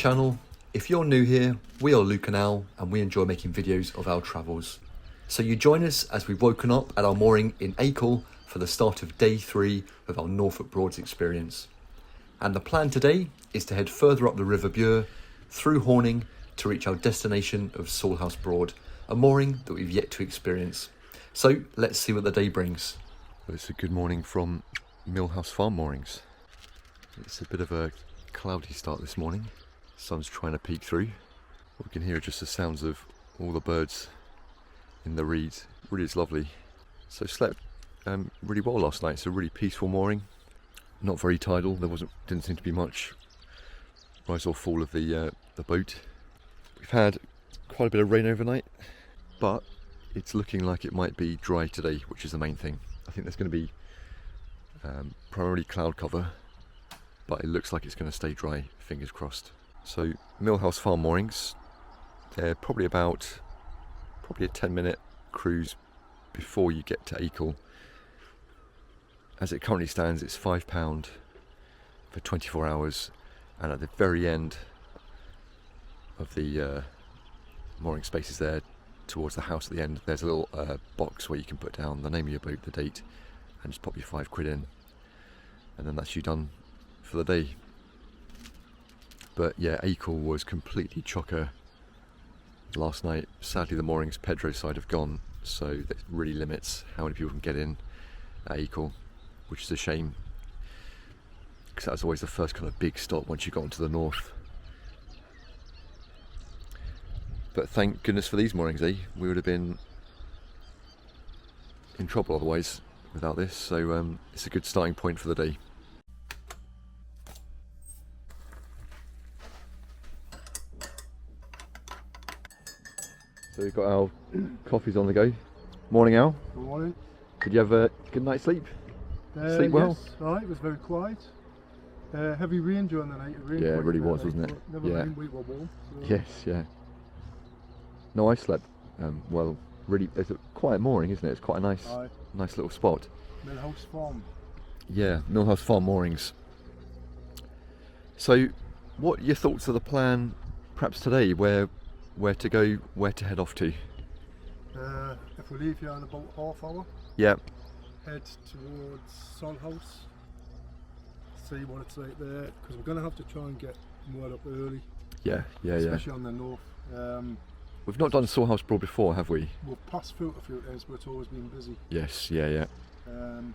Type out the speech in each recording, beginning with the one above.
channel. If you're new here, we are Luke and Al, and we enjoy making videos of our travels. So you join us as we've woken up at our mooring in Acle for the start of day 3 of our Norfolk Broads Experience. And the plan today is to head further up the River Bure, through Horning, to reach our destination of Salhouse Broad, a mooring that we've yet to experience. So let's see what the day brings. Well, it's a good morning from Milhouse Farm Moorings. It's a bit of a cloudy start this morning. Sun's trying to peek through. What we can hear are just the sounds of all the birds in the reeds. Really is lovely. So slept really well last night. It's a really peaceful mooring. Not very tidal. Didn't seem to be much rise or fall of the boat. We've had quite a bit of rain overnight, but it's looking like it might be dry today, which is the main thing. I think there's going to be primarily cloud cover, but it looks like it's going to stay dry, fingers crossed. So Milhouse Farm Moorings, they're probably a 10-minute cruise before you get to Acle. As it currently stands, it's £5 for 24 hours, and at the very end of the mooring spaces there, towards the house at the end, there's a little box where you can put down the name of your boat, the date, and just pop your £5 in, and then that's you done for the day. But yeah, Acle was completely chocker last night. Sadly, the moorings Pedro side have gone, so that really limits how many people can get in at Acle, which is a shame, because that was always the first kind of big stop once you got into the north. But thank goodness for these moorings, eh? We would have been in trouble otherwise without this, so it's a good starting point for the day. So we've got our coffees on the go. Morning, Al. Good morning. Did you have a good night's sleep? Sleep well? Yes, right, it was very quiet. Heavy rain during the night. Yeah, it really was, wasn't it? Never Yeah. rained, we were warm. So. Yes, yeah. No, I slept well. Really, it's a quiet mooring, isn't it? It's quite a nice little spot. Milhouse Farm. Yeah, Milhouse Farm Moorings. So, what are your thoughts of the plan, perhaps today, where to go, where to head off to? If we leave here in about half hour, Yeah. head towards Salhouse, see what it's like there, because we're going to have to try and get moored up early. Yeah. Especially on the north. We've not done Salhouse Broad before, have we? We've passed through it a few times, but it's always been busy. Yes, yeah. And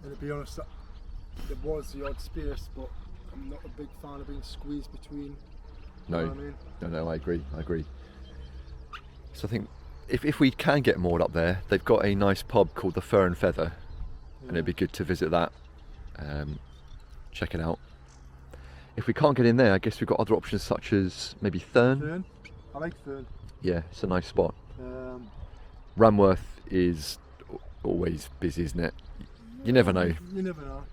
to be honest, there was the odd space, but I'm not a big fan of being squeezed between. No, You know what I mean? no, I agree. So I think if we can get moored up there, they've got a nice pub called the Fur and Feather, and it'd be good to visit that, check it out. If we can't get in there, I guess we've got other options such as maybe Thurn. I like Thurn. Yeah, it's a nice spot. Um, is always busy, isn't it? You never know. You never know.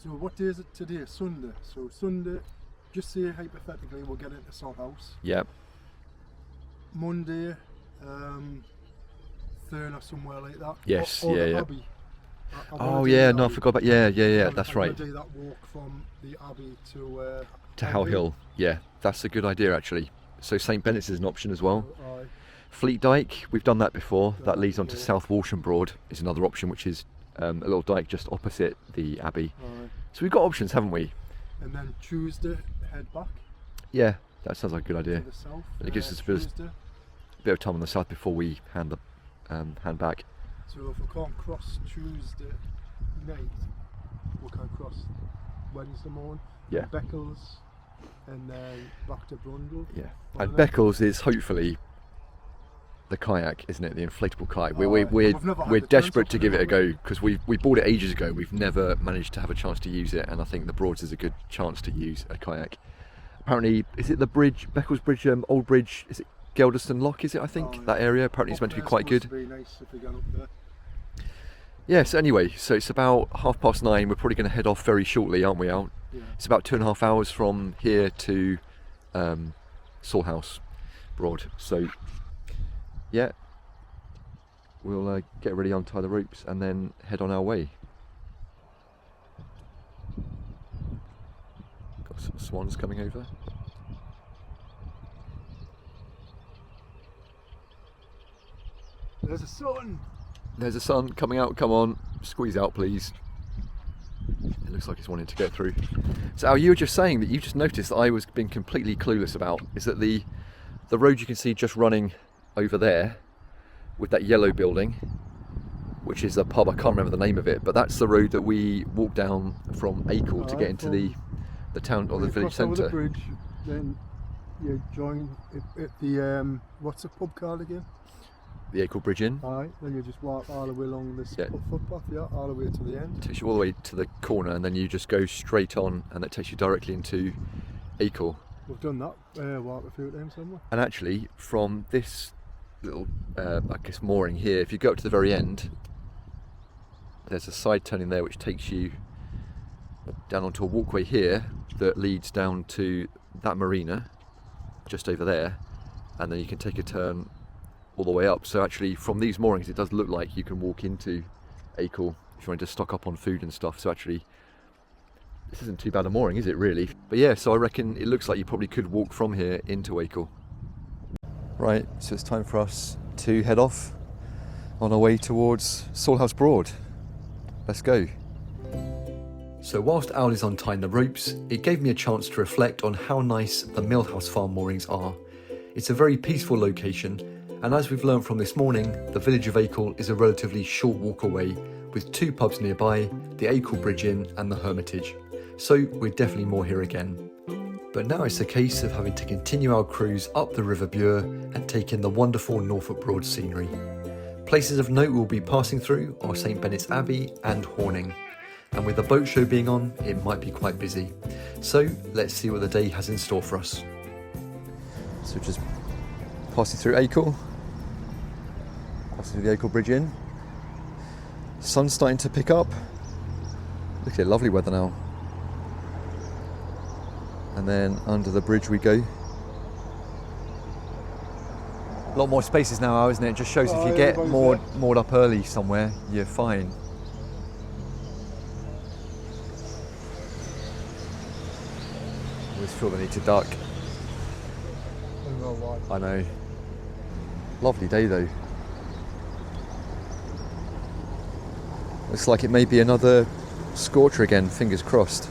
So what day is it today? Sunday. So Sunday, just say hypothetically we'll get into Salhouse. Yep. Monday, Thurn or somewhere like that. Yes, or yeah. Abbey. Oh yeah, no, I forgot about yeah. That's right. Do that walk from the Abbey to How Hill. Yeah, that's a good idea actually. So St Benet's is an option as well. Aye. Fleet Dyke, we've done that before. That leads on to South Walsham Broad is another option, which is a little dyke just opposite the Abbey. Aye. So we've got options, haven't we? And then Tuesday, head back Yeah, that sounds like a good idea. to the south. And it gives us a Tuesday. bit of time on the south before we hand back. So if we can't cross Tuesday night, we can cross Wednesday morning. Yeah. Beckles, and then back to Brundle. Yeah, On and the- Beckles is hopefully the kayak, isn't it? The inflatable kayak. We've never had We're the desperate chance to of give it, it a have we? go because we bought it ages ago. We've never managed to have a chance to use it, and I think the Broads is a good chance to use a kayak. Apparently, is it the bridge, Beckles Bridge, Old Bridge? Is it Gelderston Lock? Is it? I think Oh, that area apparently is meant to be quite good. Supposed to be nice if we get up there. Yes. Anyway, so it's about 9:30. We're probably going to head off very shortly, aren't we, Al? Yeah. It's about 2.5 hours from here to Salhouse Broad. So yeah, we'll get ready, untie the ropes, and then head on our way. Got some swans coming over. There's a sun. There's a sun coming out. Come on, squeeze out, please. It looks like it's wanting to get through. So Al, you were just saying that you just noticed that I was being completely clueless about is that the road you can see just running over there with that yellow building, which is a pub, I can't remember the name of it, but that's the road that we walked down from Acle to get into the town or the village centre. centre. The bridge, then you join at the what's the pub called again? The Acle Bridge Inn. Aye, then you just walk all the way along this Yeah. footpath, all the way to the end. It takes you all the way to the corner and then you just go straight on and it takes you directly into Acle. We've done that, walked a few times somewhere. And actually from this little, I guess, mooring here, if you go up to the very end, there's a side turning there which takes you down onto a walkway here that leads down to that marina just over there, and then you can take a turn all the way up. So actually from these moorings it does look like you can walk into Acle if you want to stock up on food and stuff. So actually this isn't too bad a mooring, is it really? But yeah, so I reckon it looks like you probably could walk from here into Acle. Right, so it's time for us to head off on our way towards Salhouse Broad. Let's go. So whilst Al is untying the ropes, it gave me a chance to reflect on how nice the Milhouse farm moorings are. It's a very peaceful location, and as we've learned from this morning, the village of Acle is a relatively short walk away, with 2 pubs nearby, the Acle Bridge Inn and the Hermitage. So we're definitely more here again. But now it's a case of having to continue our cruise up the River Bure and take in the wonderful Norfolk Broads scenery. Places of note we'll be passing through are St Benet's Abbey and Horning. And with the boat show being on, it might be quite busy. So let's see what the day has in store for us. So just passing through Acle, passing through the Acle Bridge Inn. Sun's starting to pick up. Look at it, lovely weather now. And then under the bridge we go. A lot more spaces now, isn't it? It just shows if you get moored up early somewhere, you're fine. I always feel the need to duck. I know. Lovely day though. Looks like it may be another scorcher again, fingers crossed.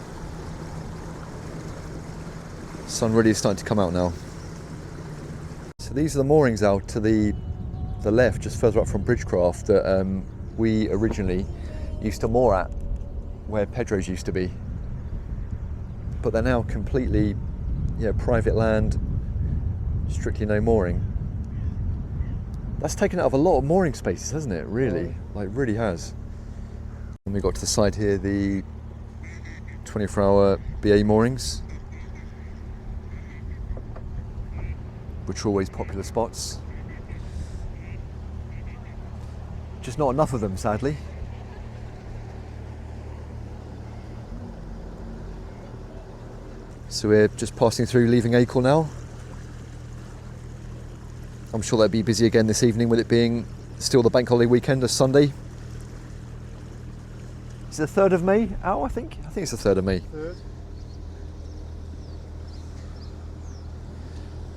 Sun really is starting to come out now. So these are the moorings out to the left, just further up from Bridgecraft, that we originally used to moor at, where Pedro's used to be. But they're now completely, private land, strictly no mooring. That's taken out of a lot of mooring spaces, hasn't it? Really, really has. And we got to the side here, the 24-hour BA moorings, which are always popular spots. Just not enough of them, sadly. So we're just passing through, leaving Acle now. I'm sure they'll be busy again this evening, with it being still the bank holiday weekend, a Sunday. Is it the 3rd of May? I think it's the 3rd of May.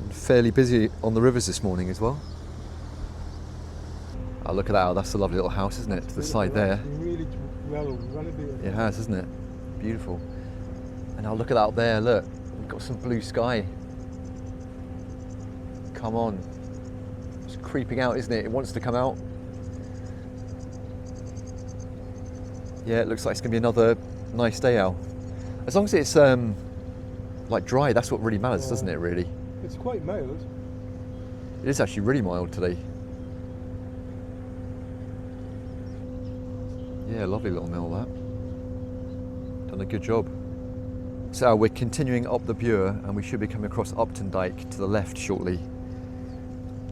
And fairly busy on the rivers this morning as well. Oh, look at that, that's a lovely little house, isn't it? To the side there. Really well renovated. It has, isn't it? Beautiful. And now look at that out there, look. We've got some blue sky. Come on. It's creeping out, isn't it? It wants to come out. Yeah, it looks like it's going to be another nice day out. As long as it's dry, that's what really matters, doesn't it, really? It's quite mild. It is actually really mild today. Yeah, lovely little mill, that. Done a good job. So we're continuing up the Bure and we should be coming across Upton Dyke to the left shortly.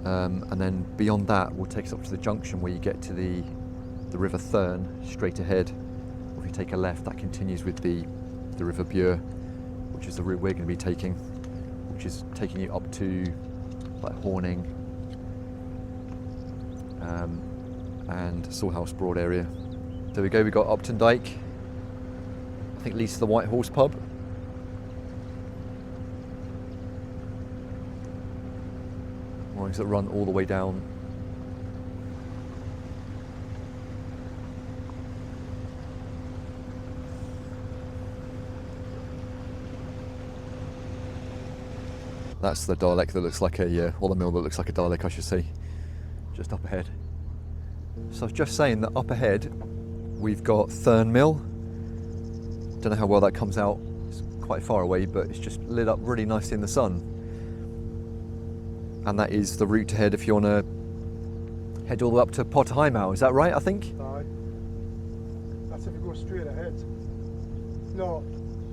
And then beyond that will take us up to the junction where you get to the River Thurn straight ahead. Or if you take a left, that continues with the River Bure, which is the route we're going to be taking, which is taking you up to Horning and Salhouse Broad area. There we go, we got Upton Dyke. I think leads to the White Horse pub. Moorings that run all the way down That's the dialect that looks like a, or the mill that looks like a dialect, I should say, just up ahead. So I was just saying that up ahead we've got Thurn Mill. Don't know how well that comes out, it's quite far away, but it's just lit up really nicely in the sun. And that is the route to head if you want to head all the way up to Potterheimau, is that right, I think? Aye. That's if you go straight ahead. No,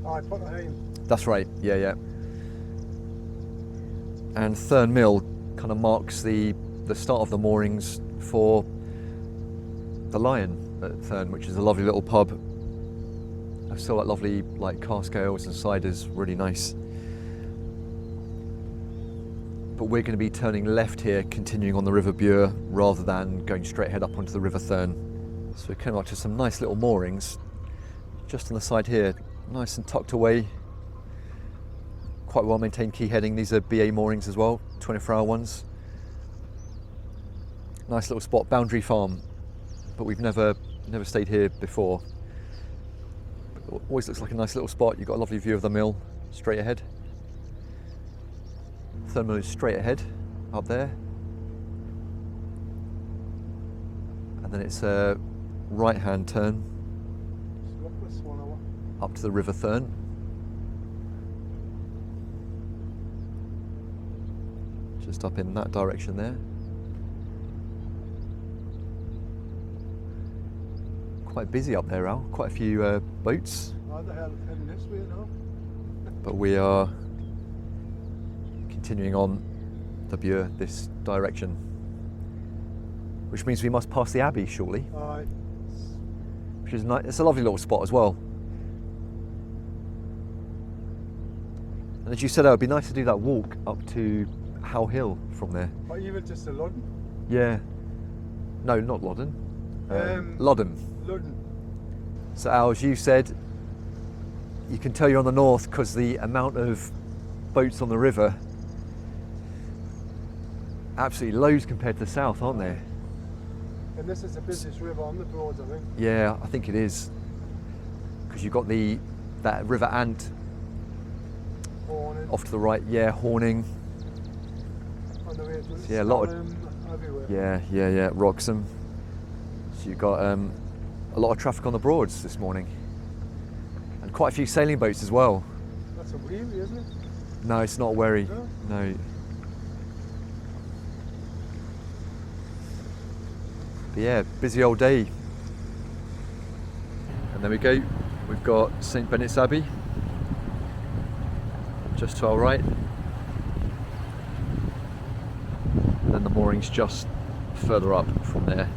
aye, Potterheim. That's right, yeah. And Thurn Mill kind of marks the start of the moorings for the Lion at Thurn, which is a lovely little pub. I saw that lovely like cask ales and ciders, really nice. But we're going to be turning left here, continuing on the River Bure, rather than going straight ahead up onto the River Thurn. So we're coming up to some nice little moorings, just on the side here, nice and tucked away. Quite well maintained quay heading. These are BA moorings as well, 24-hour ones. Nice little spot, Boundary Farm, but we've never stayed here before. But always looks like a nice little spot. You've got a lovely view of the mill straight ahead. Thurn Mill is straight ahead, up there. And then it's a right-hand turn up to the River Thurn. Just up in that direction there. Quite busy up there, Al. Quite a few boats. How the hell is heading this way now? But we are continuing on the Bure this direction, which means we must pass the Abbey shortly. Aye. Which is nice. It's a lovely little spot as well. And as you said, it would be nice to do that walk up to How Hill from there. Or even just to Loddon. Yeah. No, not Loddon. Loddon. Loddon. So Al, as you said, you can tell you're on the north because the amount of boats on the river, absolutely loads compared to the south, aren't there? And this is the busiest river on the Broads, I think. Yeah, I think it is. Because you've got that River Ant Horning. off to the right, yeah, Horning. On the way to Yeah, a lot of everywhere. yeah, Wroxham. So you've got a lot of traffic on the Broads this morning, and quite a few sailing boats as well. That's a wheelie, isn't it? No, it's not a wherry. No? No. But yeah, busy old day. And there we go. We've got St Benet's Abbey just to our right. And then the moorings just further up from there.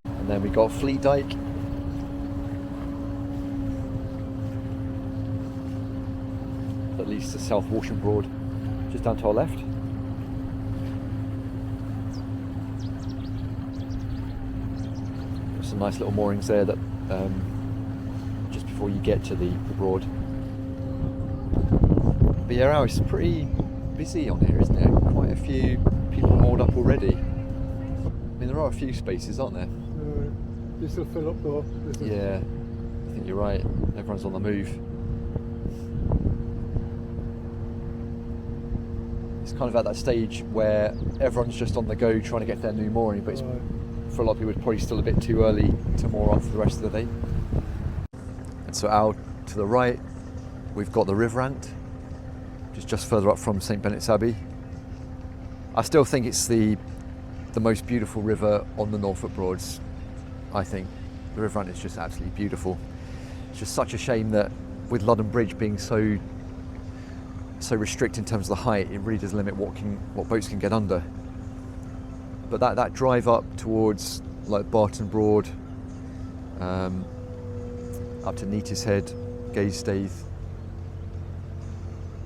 And then we got Fleet Dyke. That leads to South Walsham Broad, just down to our left. There's some nice little moorings there that just before you get to the Broad. But yeah, Al, it's pretty busy on here, isn't it? Quite a few people moored up already. I mean, there are a few spaces, aren't there? This will fill up though. Yeah, I think you're right. Everyone's on the move. It's kind of at that stage where everyone's just on the go trying to get to their new mooring, but it's, for a lot of people it's probably still a bit too early to moor on for the rest of the day. And so out to the right we've got the River Ant, which is just further up from St Benet's Abbey. I still think it's the most beautiful river on the Norfolk Broads. I think the River Ant is just absolutely beautiful. It's just such a shame that with Loddon Bridge being so restricted in terms of the height, it really does limit what boats can get under. But that drive up towards like Barton Broad, up to Neatis Head, Gaystayth,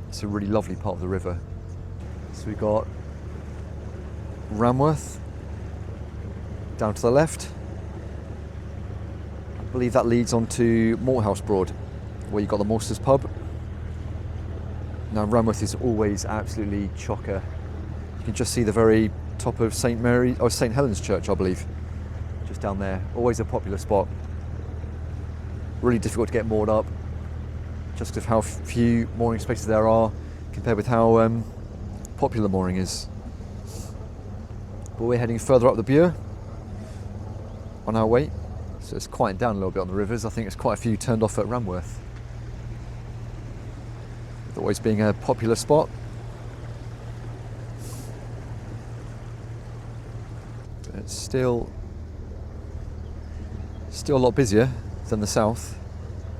it's a really lovely part of the river. So we've got Ramworth down to the left. I believe that leads on to Milhouse Broad, where you've got the Morsters pub. Now Ramworth is always absolutely chocker. You can just see the very top of St Mary or St Helen's Church, I believe, just down there. Always a popular spot. really difficult to get moored up, just with how few mooring spaces there are compared with how popular mooring is. But we're heading further up the Bure on our way, so it's quieting down a little bit on the rivers. I think there's quite a few turned off at Ramworth, with always being a popular spot. But it's still a lot busier than the south.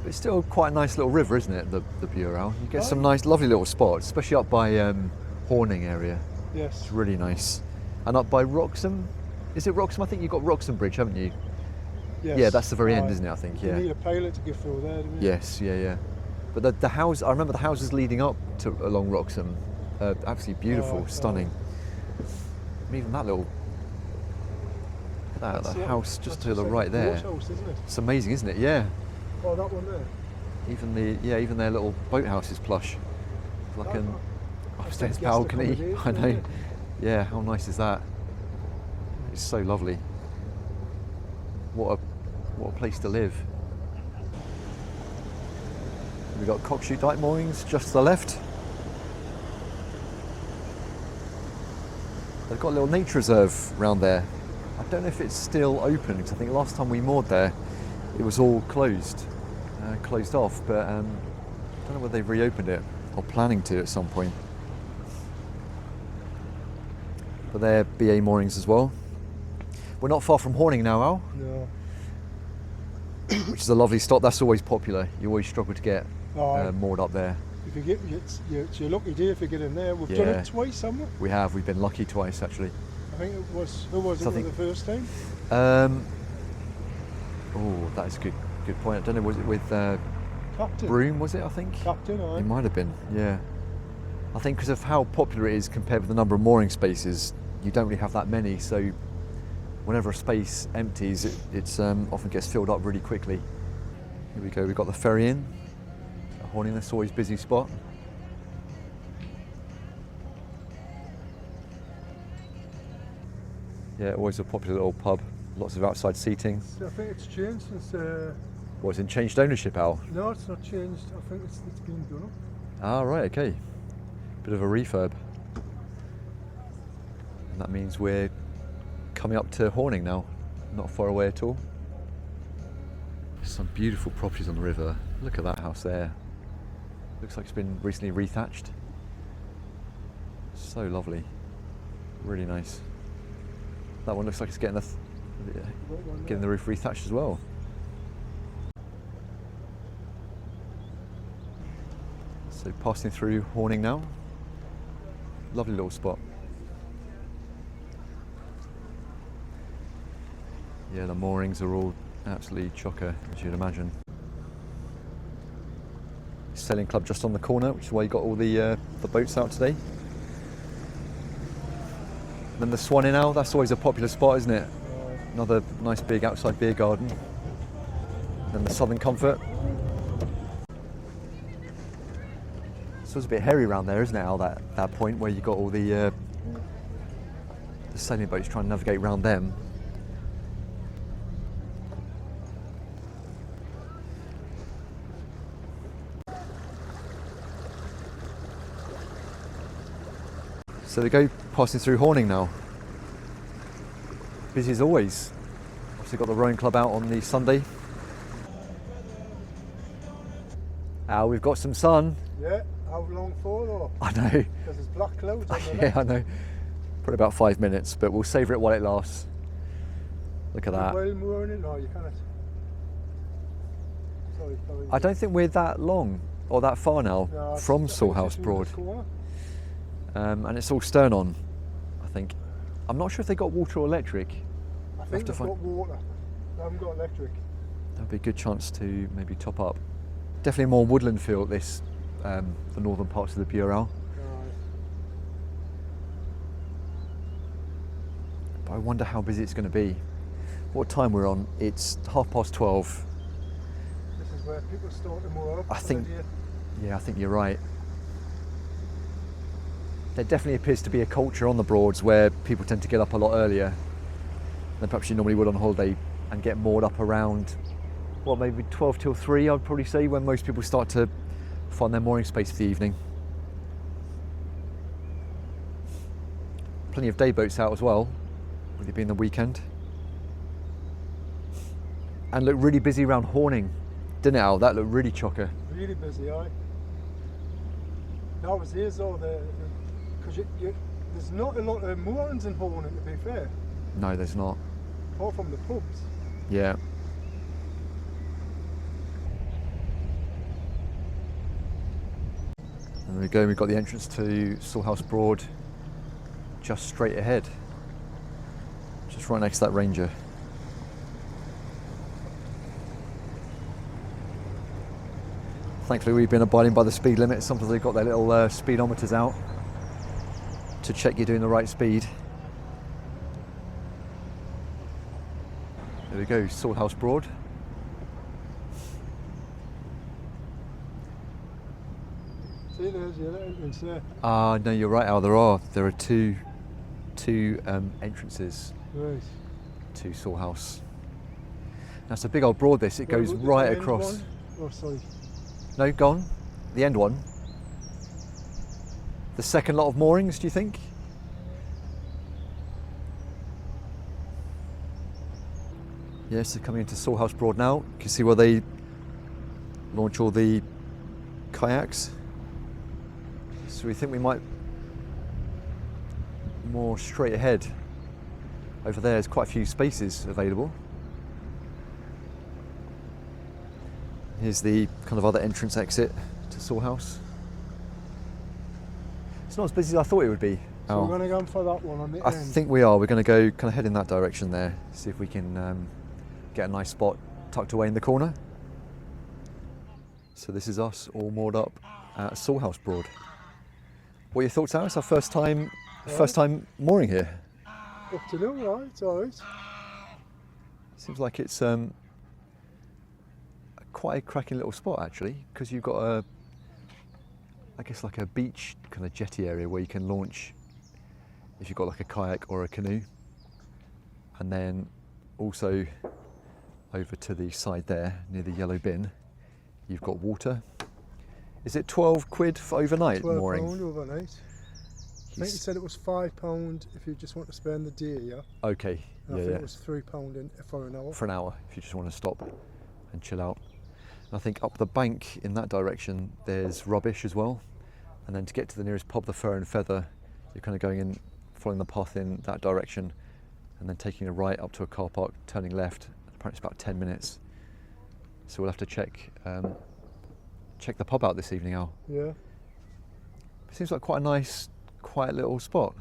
But it's still quite a nice little river, isn't it, the Bure? You get some nice, lovely little spots, especially up by Horning area. Yes. It's really nice. And up by Wroxham. Is it Wroxham? I think you've got Wroxham Bridge, haven't you? Yes. Yeah, that's the very end, isn't it, I think? Yeah. You need a pilot to get through there, don't you? Yes, yeah. But the house, I remember the houses leading up to along Wroxham, absolutely beautiful, stunning. And even that little, the house just to the right there. House, isn't it? It's amazing, isn't it? Yeah. Oh, that one there. Even their little boathouse is plush, like an upstairs guest balcony. accommodation, I know. isn't it? Yeah, how nice is that? It's so lovely. What a place to live. We've got Cockshoot Dyke moorings just to the left. They've got a little nature reserve round there. I don't know if it's still open, because I think last time we moored there it was all closed off, but I don't know whether they've reopened it or planning to at some point. But they're BA moorings as well. We're not far from Horning now, Al. No. Which is a lovely stop. That's always popular. You always struggle to get moored up there. If you get, it's your lucky day if you get in there. We've done it twice, haven't we? We've been lucky twice actually. I think it was, who was it the first time? That is a good point. I don't know, was it with Captain. Broome, was it, I think? Captain, aye. It might have been, yeah. I think because of how popular it is compared with the number of mooring spaces, you don't really have that many, so whenever a space empties, it often gets filled up really quickly. Here we go, we've got the ferry in. Horning, that's always a busy spot. Yeah, always a popular little pub. Lots of outside seating. I think it's changed since... It's in changed ownership, Al? No, it's not changed. I think it's been done up. Ah, right, okay. Bit of a refurb. And that means we're coming up to Horning now, not far away at all. Some beautiful properties on the river. Look at that house there. Looks like it's been recently rethatched. So lovely. Really nice. That one looks like it's getting the roof rethatched as well. So passing through Horning now. Lovely little spot. Yeah, the moorings are all absolutely chocker, as you'd imagine. Sailing club just on the corner, which is why you got all the boats out today. Then the Swan Inn Owl, that's always a popular spot, isn't it? Another nice big outside beer garden. Then the Southern Comfort. So it's a bit hairy around there, isn't it, Al, that point where you got all the sailing boats trying to navigate around them. So they go passing through Horning now. Busy as always. Obviously got the rowing club out on the Sunday. We've got some sun. Yeah, how long for though? I know. Because there's black clouds on the Yeah, I know. Probably about 5 minutes, but we'll savour it while it lasts. Look at that. Well mooring it? No, you cannot. Sorry. I don't think we're that long or that far now from Salhouse Broad. And it's all stern on, I think. I'm not sure if they got water or electric. I think they've got water. They haven't got electric. That'd be a good chance to maybe top up. Definitely more woodland feel at this, the northern parts of the Bure. But I wonder how busy it's going to be. What time we're on? It's 12:30. This is where people start to moor up. I think you're right. There definitely appears to be a culture on the Broads where people tend to get up a lot earlier than perhaps you normally would on holiday and get moored up around what, maybe 12 till 3, I'd probably say, when most people start to find their mooring space for the evening. Plenty of day boats out as well, with it being the weekend. And looked really busy around Horning, didn't it, Al? That looked really chocker. Really busy, aye. That was his though, because there's not a lot of moorings in Horning, to be fair. No, there's not. Apart from the pubs. Yeah. And there we go, we've got the entrance to Salhouse Broad just straight ahead. Just right next to that Ranger. Thankfully we've been abiding by the speed limit. Sometimes they've got their little speedometers out to check you're doing the right speed. There we go, Salhouse Broad. See, there's your entrance there. Ah, no, you're right, Al. There are two entrances Right. to Salhouse. That's a big old broad. This it goes Well, right the end across. one? Oh, sorry. No, gone. The end one. The second lot of moorings, do you think? Yes, they're coming into Salhouse Broad now. You can see where they launch all the kayaks. So we think we might more straight ahead. Over there, there's quite a few spaces available. Here's the kind of other entrance exit to Salhouse. It's not as busy as I thought it would be. So Al. we're going to go for that one on the I end. think we are. We're going to go kind of head in that direction there. See if we can get a nice spot tucked away in the corner. So this is us all moored up at Salhouse Broad. What are your thoughts, Al? It's our first time mooring here. Up to now, right? It's alright. Seems like it's quite a cracking little spot actually, because you've got I guess like a beach kind of jetty area where you can launch if you've got like a kayak or a canoe, and then also over to the side there near the yellow bin you've got water. Is it 12 quid for overnight mooring? £12 overnight. I think you said it was £5 if you just want to spend the day, yeah? Okay, And yeah, I think yeah. it was £3 for an hour. For an hour if you just want to stop and chill out. And I think up the bank in that direction there's rubbish as well, and then to get to the nearest pub, the Fur and Feather, you're kind of going in, following the path in that direction and then taking a right up to a car park, turning left. Apparently it's about 10 minutes, so we'll have to check the pub out this evening, Al. Yeah. It seems like quite a nice, quiet little spot.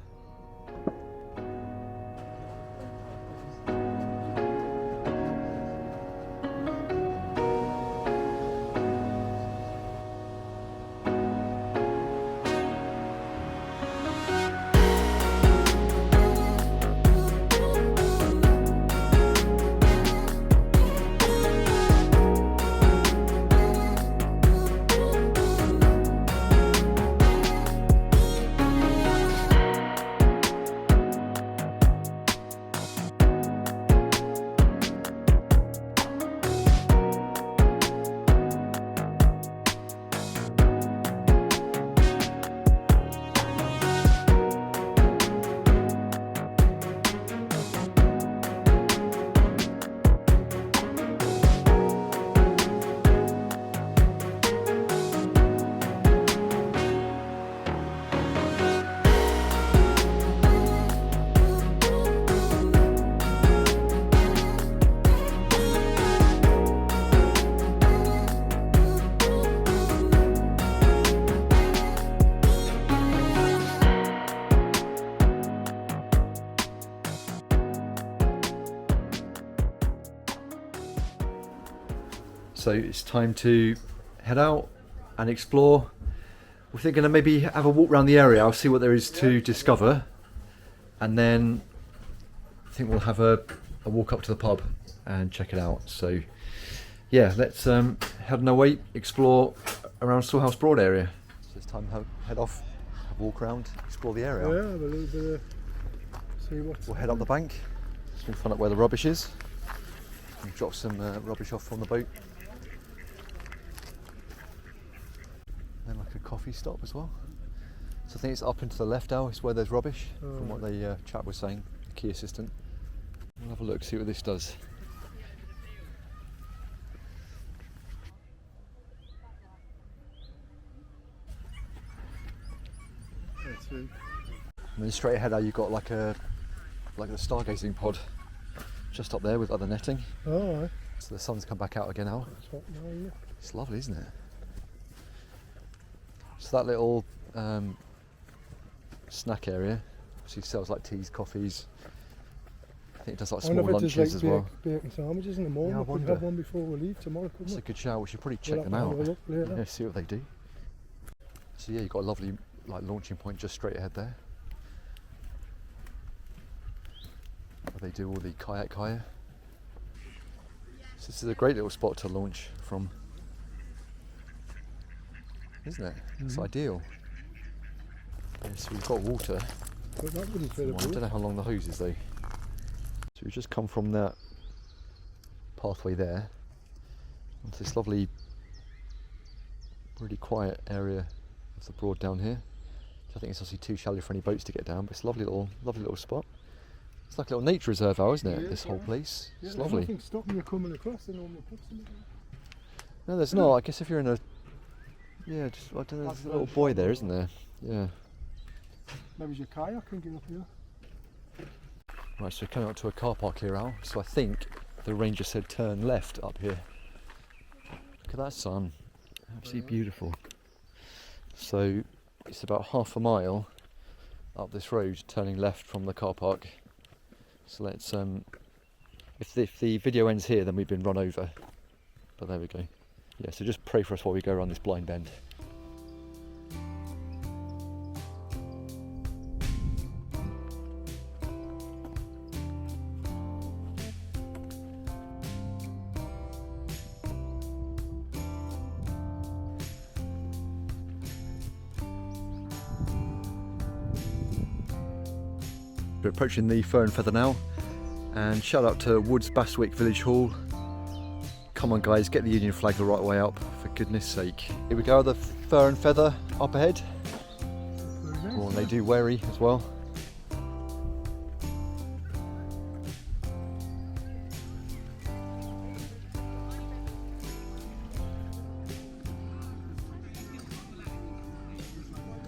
So it's time to head out and explore. We're thinking of maybe have a walk around the area. I'll see what there is to discover, and then I think we'll have a walk up to the pub and check it out. So yeah, let's head on our way, explore around Salhouse Broad area. So it's time to head off, have a walk around, explore the area. Yeah, have a little bit of, see what's... We'll head up the bank, we'll find out where the rubbish is. and drop some rubbish off on the boat. Then like a coffee stop as well. So I think it's up and to the left now, it's where there's rubbish, from what the chap was saying, the key assistant. We'll have a look, see what this does. And then straight ahead now you've got like the stargazing pod just up there with other netting. Oh, right. So the sun's come back out again now. That's hot now, isn't it? It's lovely, isn't it? So that little snack area obviously sells like teas, coffees. I think it does like small lunches as well. Bacon sandwiches in the morning. Yeah, we could have one before we leave tomorrow, couldn't That's we? a good shout. We should probably check them We'll out. have a look later. Yeah, see what they do. So yeah, you've got a lovely like launching point just straight ahead there. Where they do all the kayak hire. So this is a great little spot to launch from, isn't it? It's ideal. Yeah, so we've got water. But that wouldn't fit a I don't boat. know how long the hose is though. So we've just come from that pathway there onto this lovely, really quiet area of the Broad down here. I think it's obviously too shallow for any boats to get down, but it's a lovely little spot. It's like a little nature reserve, isn't it? Yeah, This whole place. Yeah, It's there's lovely. nothing stopping you coming across the normal customer. No, there's not. I guess if you're in a, yeah, just I don't know. There's a little buoy there, isn't there? Yeah. Maybe your kayak can get up here. Right, so we're coming up to a car park here, Al. So I think the ranger said turn left up here. Look at that sun. Absolutely beautiful. So it's about half a mile up this road, turning left from the car park. So let's, if the video ends here, then we've been run over. But there we go. Yeah, so just pray for us while we go around this blind bend. We're approaching the Fur and Feather now, and shout out to Woods Bastwick Village Hall. Come on guys, get the Union flag the right way up, for goodness sake. Here we go, the Fur and Feather up ahead. Oh, and they do wary as well.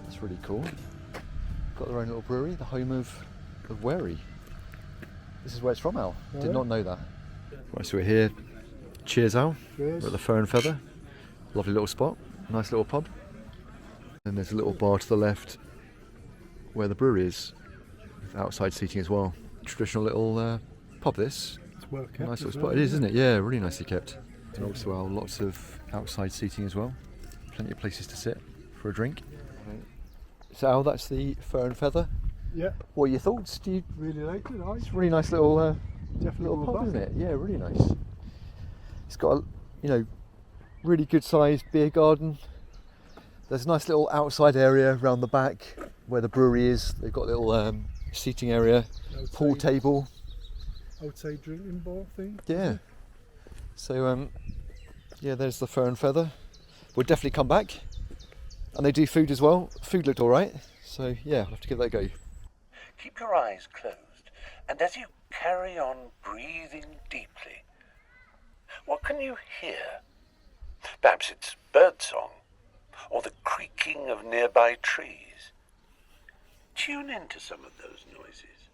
That's really cool. Got their own little brewery, the home of Wary. This is where it's from, Al. Did not know that. Right, so we're here. Cheers, Al. Cheers. We're at the Fur and Feather. Lovely little spot. Nice little pub. And there's a little bar to the left where the brewery is, with outside seating as well. Traditional little pub, this. It's well kept. Nice little as spot. well, It is, isn't it? Yeah, really nicely kept. And also, Al, lots of outside seating as well. Plenty of places to sit for a drink. So, Al, that's the Fur and Feather. Yeah, What are your thoughts? Do you? really liked it. It's a really nice little Definitely little go pub, back. isn't it? Yeah, really nice. It's got a, really good sized beer garden. There's a nice little outside area around the back where the brewery is. They've got a little seating area, pool table. Outside drinking bar thing. Yeah. So yeah, there's the Fur and Feather. We'll definitely come back. And they do food as well. Food looked all right. So yeah, I'll have to give that a go. Keep your eyes closed, and as you carry on breathing deeply, what can you hear? Perhaps it's birdsong, or the creaking of nearby trees. Tune into some of those noises.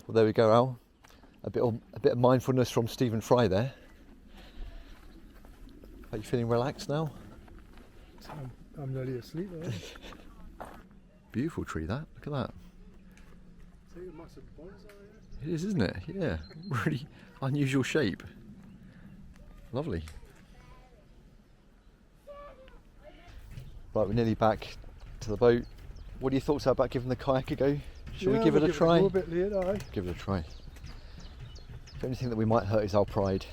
Well, there we go, Al. A bit of mindfulness from Stephen Fry there. Are you feeling relaxed now? I'm nearly asleep. Beautiful tree, that. Look at that. Take a massive bonsai. It is, isn't it? Yeah. Really unusual shape. Lovely. Right, we're nearly back to the boat. What are your thoughts about giving the kayak a go? Shall we give it a try? A bit later, aye. Give it a try. The only thing that we might hurt is our pride.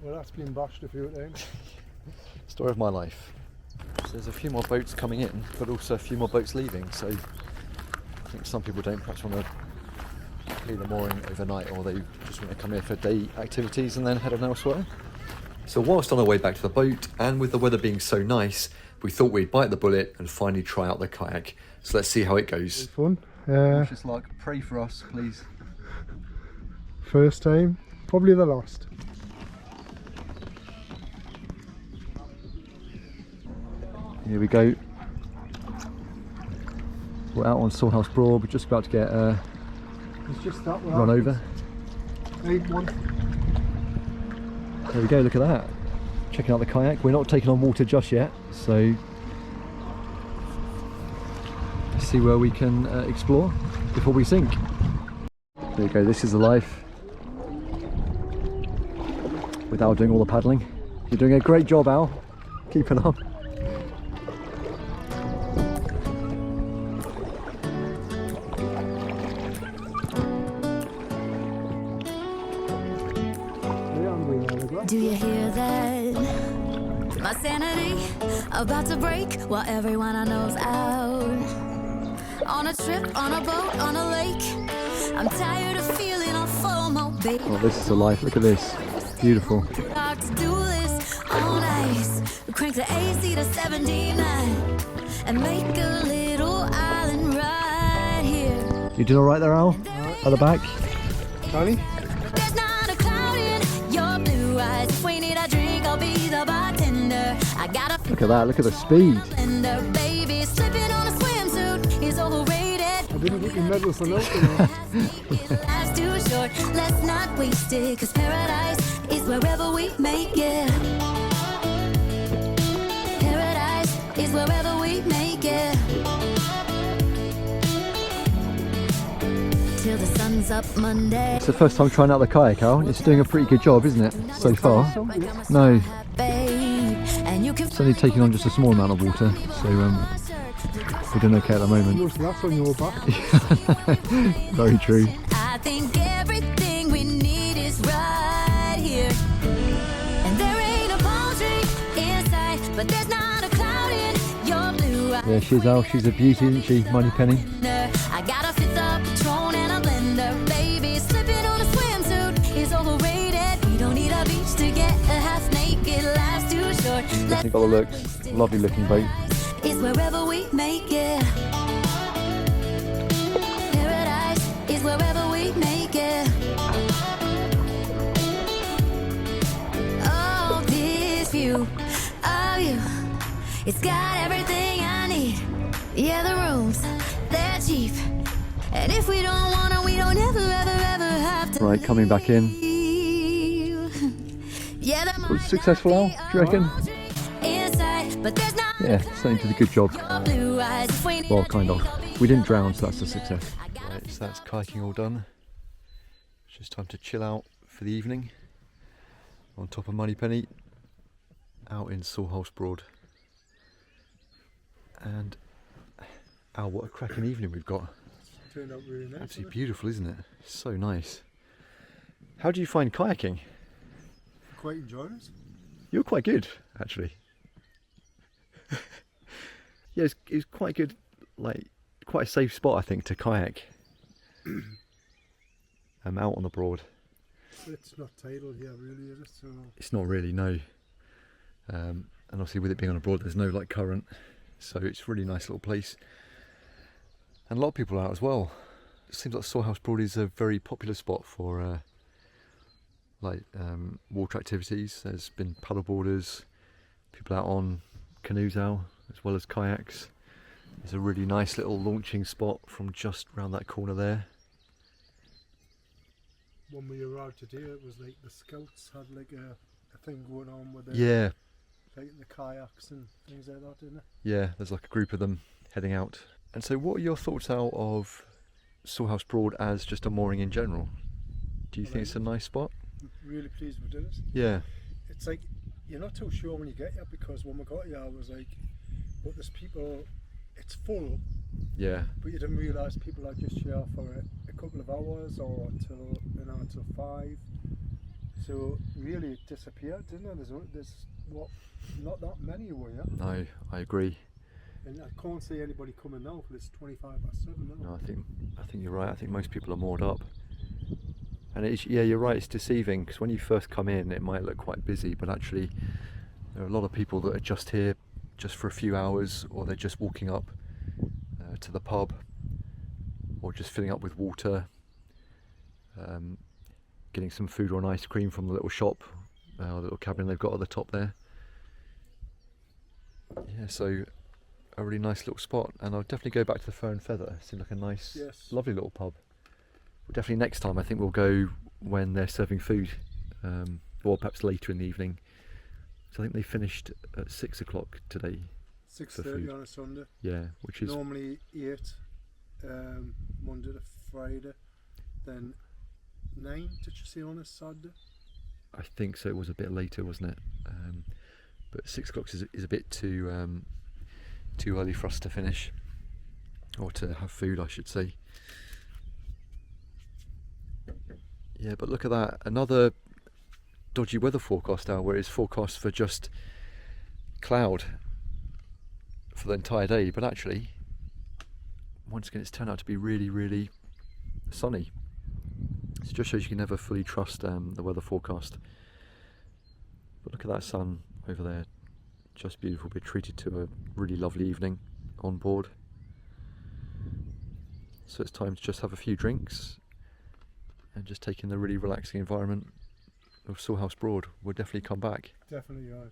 Well, that's been bashed a few times. Story of my life. there's a few more boats coming in, but also a few more boats leaving. So I think some people don't perhaps want to clean the mooring overnight, or they just want to come here for day activities and then head on elsewhere. So whilst on our way back to the boat, and with the weather being so nice, we thought we'd bite the bullet and finally try out the kayak. So let's see how it goes. Fun. Just like, pray for us, please. First time, probably the last. Here we go. We're out on Salhouse Broad. We're just about to get It's just that run over. One. There we go, look at that. Checking out the kayak. We're not taking on water just yet, so let's see where we can explore before we sink. There you go, this is the life without doing all the paddling. You're doing a great job, Al. Keep it up. Do you hear that? My sanity about to break while everyone I know's out. On a trip, on a boat, on a lake. I'm tired of feeling on FOMO, babe. Oh, this is the life. Look at this. Beautiful. Hard to do this on ice. We crank the AC to 79 and make a little island right here. You doing all right there, Al? At the back? Danny? There's not a cloud in your blue eyes. If we need a drink, I'll be the bartender. I got a Look at that. Look at the speed. blender, baby. Slipping on a swimsuit is overrated. I didn't get your medal for nothing. Life's too short, let's not waste it. Cause paradise is wherever we make it. Paradise is wherever we make it. Till the sun's up Monday. It's the first time trying out the kayak, Al. It's doing a pretty good job, isn't it, so far? No, it's only taking on just a small amount of water, so we're doing okay at the moment. Most of that's on your back. Very true. I think everything we need is right here. And there ain't a palm tree in sight, but there's not a cloud in your blue eyes. Yeah, she's Al. She's a beauty, isn't she, Money Penny? I got a fifth of Patron and a blender, baby. Slipping on a swimsuit is overrated. We don't need a beach to get a half naked. Life's too short. Definitely got the looks. Lovely looking boat. Is wherever we make it. Paradise is wherever we make it. Oh, this view of you, it's got everything I need. Yeah, the rooms, they're cheap. And if we don't want to, we don't ever, ever, ever have to. Right, coming back in. Yeah, that Was it successful, Al? Do you reckon? inside, but there's not Yeah, certainly did a good job. blue eyes. If we need Well, kind of. We didn't drown, so that's a success. Right, so that's kayaking all done. It's just time to chill out for the evening. On top of Moneypenny, out in Salhouse Broad. And, oh, what a cracking evening we've got. Turned out really nice. Absolutely beautiful, isn't it? So nice. How do you find kayaking? Quite enjoyed it. You're quite good, actually. Yeah, it's quite good, like, quite a safe spot, I think, to kayak. Out on the Broad. But it's not tidal here, really, is it? So It's not really, no. And obviously with it being on a Broad, there's no like current, so it's a really nice little place. And a lot of people are out as well. It seems like Salhouse Broad is a very popular spot for water activities. There's been paddleboarders, people out on canoes now, as well as kayaks. There's a really nice little launching spot from just round that corner there. when we arrived today, it was like the scouts had like a thing going on with the, Yeah, like the kayaks and things like that, didn't it? yeah, there's like a group of them heading out. And so what are your thoughts out of Salhouse Broad as just a mooring in general? Do you think it's a nice spot? Really pleased we did it. Yeah, It's like you're not too sure when you get here, because when we got here I was like, but there's people, it's full, yeah, but you didn't realise people are just here for a couple of hours or until 5. So really it disappeared, didn't it? There's not that many away, yeah? No, I agree. And I can't see anybody coming now because it's 7:25 now. No, I think you're right. I think most people are moored up. And it's, yeah, you're right, it's deceiving, because when you first come in it might look quite busy, but actually there are a lot of people that are just here just for a few hours, or they're just walking up to the pub, or just filling up with water, getting some food or an ice cream from the little shop, the little cabin they've got at the top there. Yeah, so a really nice little spot, and I'll definitely go back to the Fur and Feather. It seemed like a nice, lovely little pub. Definitely next time I think we'll go when they're serving food, or perhaps later in the evening. So I think they finished at 6 o'clock today. 6:30 on a Sunday. Yeah, which is normally 8 Monday to Friday, then 9. Did you say on a Saturday? I think so. It was a bit later, wasn't it? But 6 o'clock is a bit too early for us to finish, or to have food, I should say. Yeah, but look at that, another dodgy weather forecast now, where it's forecast for just cloud for the entire day, but actually once again it's turned out to be really, really sunny. It just shows you can never fully trust the weather forecast. But look at that sun over there, just beautiful. We're treated to a really lovely evening on board, so it's time to just have a few drinks and just take in the really relaxing environment of Salhouse Broad. We'll definitely come back. Definitely, yeah.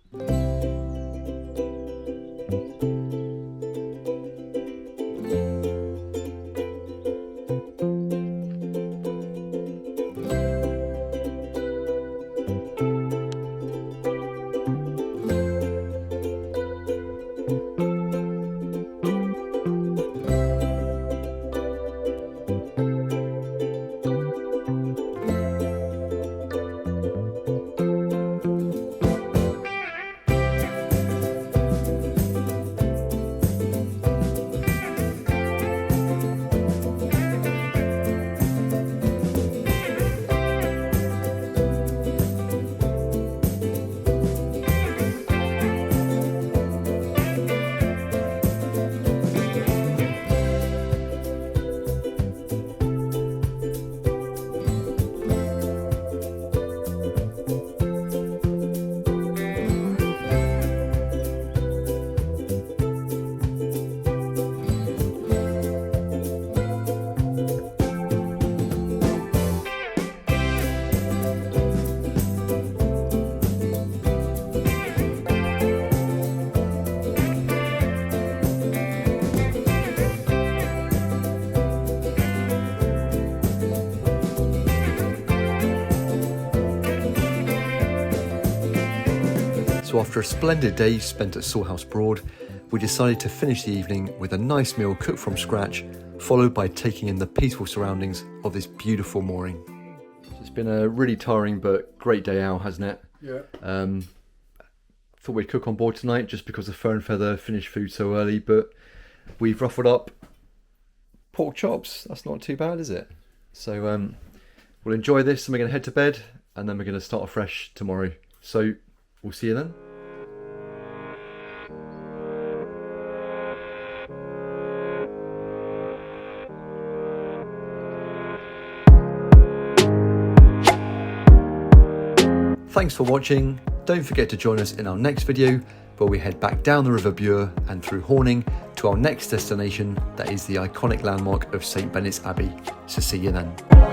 So after a splendid day spent at Salhouse Broad, we decided to finish the evening with a nice meal cooked from scratch, followed by taking in the peaceful surroundings of this beautiful mooring. It's been a really tiring but great day out, hasn't it? Yeah. Thought we'd cook on board tonight just because the Fur and Feather finished food so early, but we've ruffled up pork chops. That's not too bad, is it? So we'll enjoy this, and we're going to head to bed, and then we're going to start afresh tomorrow. So we'll see you then. Thanks for watching. Don't forget to join us in our next video, where we head back down the River Bure and through Horning to our next destination, that is the iconic landmark of St Benet's Abbey. So see you then.